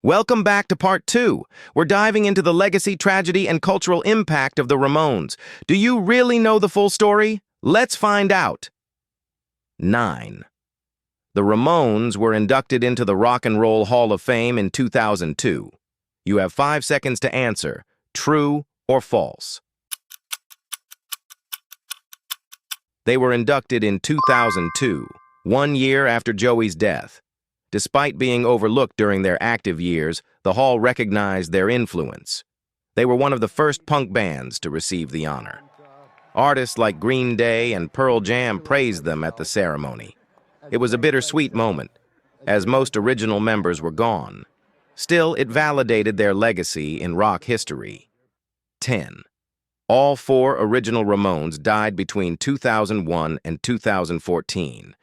Welcome back to part 2. We're diving into the legacy, tragedy, and cultural impact of the Ramones. Do you really know the full story? Let's find out. 9. The Ramones were inducted into the Rock and Roll Hall of Fame in 2002. You have 5 seconds to answer, true or false. They were inducted in 2002, 1 year after Joey's death. Despite being overlooked during their active years, the Hall recognized their influence. They were one of the first punk bands to receive the honor. Artists like Green Day and Pearl Jam praised them at the ceremony. It was a bittersweet moment, as most original members were gone. Still, it validated their legacy in rock history. 10. All 4 original Ramones died between 2001 and 2014.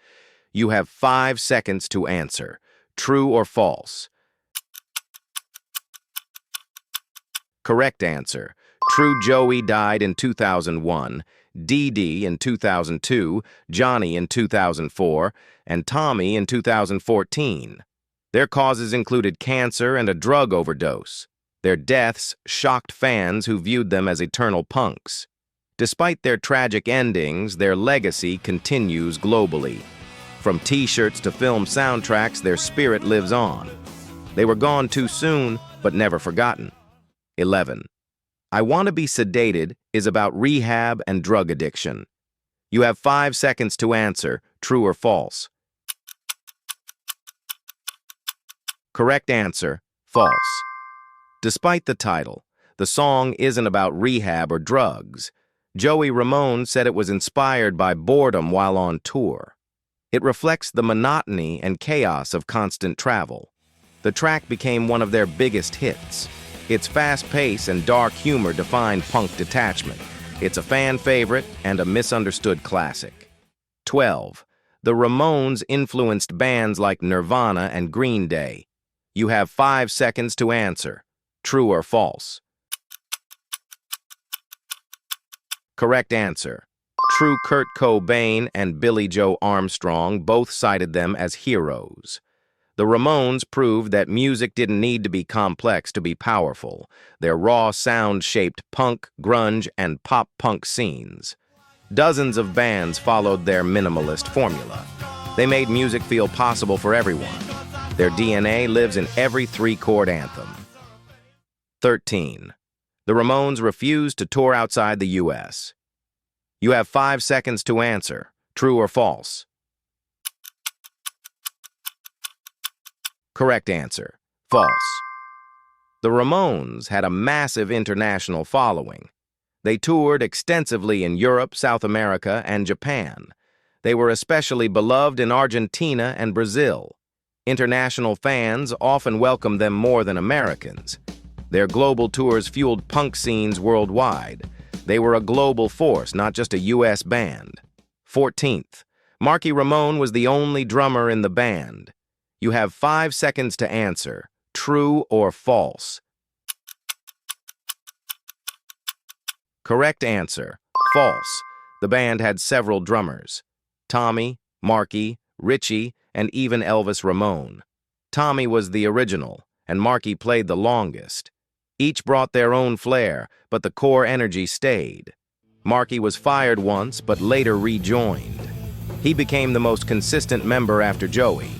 You have 5 seconds to answer. True or false? Correct answer. True. Joey died in 2001, Dee Dee in 2002, Johnny in 2004, and Tommy in 2014. Their causes included cancer and a drug overdose. Their deaths shocked fans who viewed them as eternal punks. Despite their tragic endings, their legacy continues globally. From t-shirts to film soundtracks, their spirit lives on. They were gone too soon, but never forgotten. 11. I Want to Be Sedated is about rehab and drug addiction. You have 5 seconds to answer, true or false. Correct answer, false. Despite the title, the song isn't about rehab or drugs. Joey Ramone said it was inspired by boredom while on tour. It reflects the monotony and chaos of constant travel. The track became one of their biggest hits. Its fast pace and dark humor defined punk detachment. It's a fan favorite and a misunderstood classic. 12. The Ramones influenced bands like Nirvana and Green Day. You have 5 seconds to answer. True or false? Correct answer. True. Kurt Cobain and Billie Joe Armstrong both cited them as heroes. The Ramones proved that music didn't need to be complex to be powerful. Their raw sound shaped punk, grunge, and pop-punk scenes. Dozens of bands followed their minimalist formula. They made music feel possible for everyone. Their DNA lives in every 3-chord anthem. 13. The Ramones refused to tour outside the U.S. You have 5 seconds to answer, true or false. Correct answer, false. The Ramones had a massive international following. They toured extensively in Europe, South America, and Japan. They were especially beloved in Argentina and Brazil. International fans often welcomed them more than Americans. Their global tours fueled punk scenes worldwide. They were a global force, not just a U.S. band. 14th. Marky Ramone was the only drummer in the band. You have 5 seconds to answer, true or false. Correct answer, false. The band had several drummers. Tommy, Marky, Richie, and even Elvis Ramone. Tommy was the original, and Marky played the longest. Each brought their own flair, but the core energy stayed. Marky was fired once, but later rejoined. He became the most consistent member after Joey.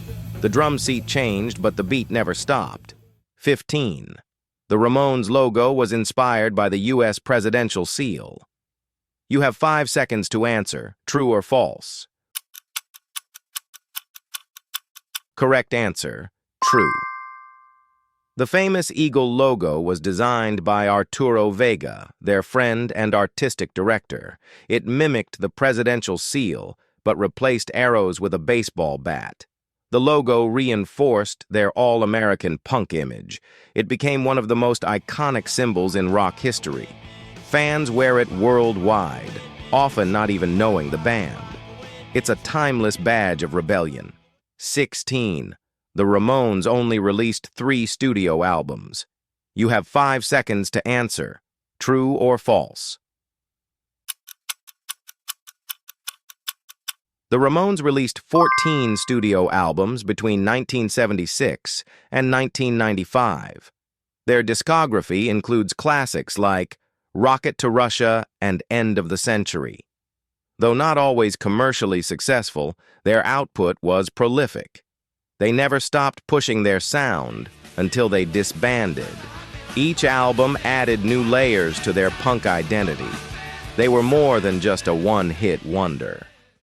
The drum seat changed, but the beat never stopped. 15. The Ramones logo was inspired by the U.S. presidential seal. You have 5 seconds to answer, true or false. Correct answer, true. The famous eagle logo was designed by Arturo Vega, their friend and artistic director. It mimicked the presidential seal, but replaced arrows with a baseball bat. The logo reinforced their all-American punk image. It became one of the most iconic symbols in rock history. Fans wear it worldwide, often not even knowing the band. It's a timeless badge of rebellion. 16. The Ramones only released 3 studio albums. You have 5 seconds to answer, true or false. The Ramones released 14 studio albums between 1976 and 1995. Their discography includes classics like Rocket to Russia and End of the Century. Though not always commercially successful, their output was prolific. They never stopped pushing their sound until they disbanded. Each album added new layers to their punk identity. They were more than just a one-hit wonder.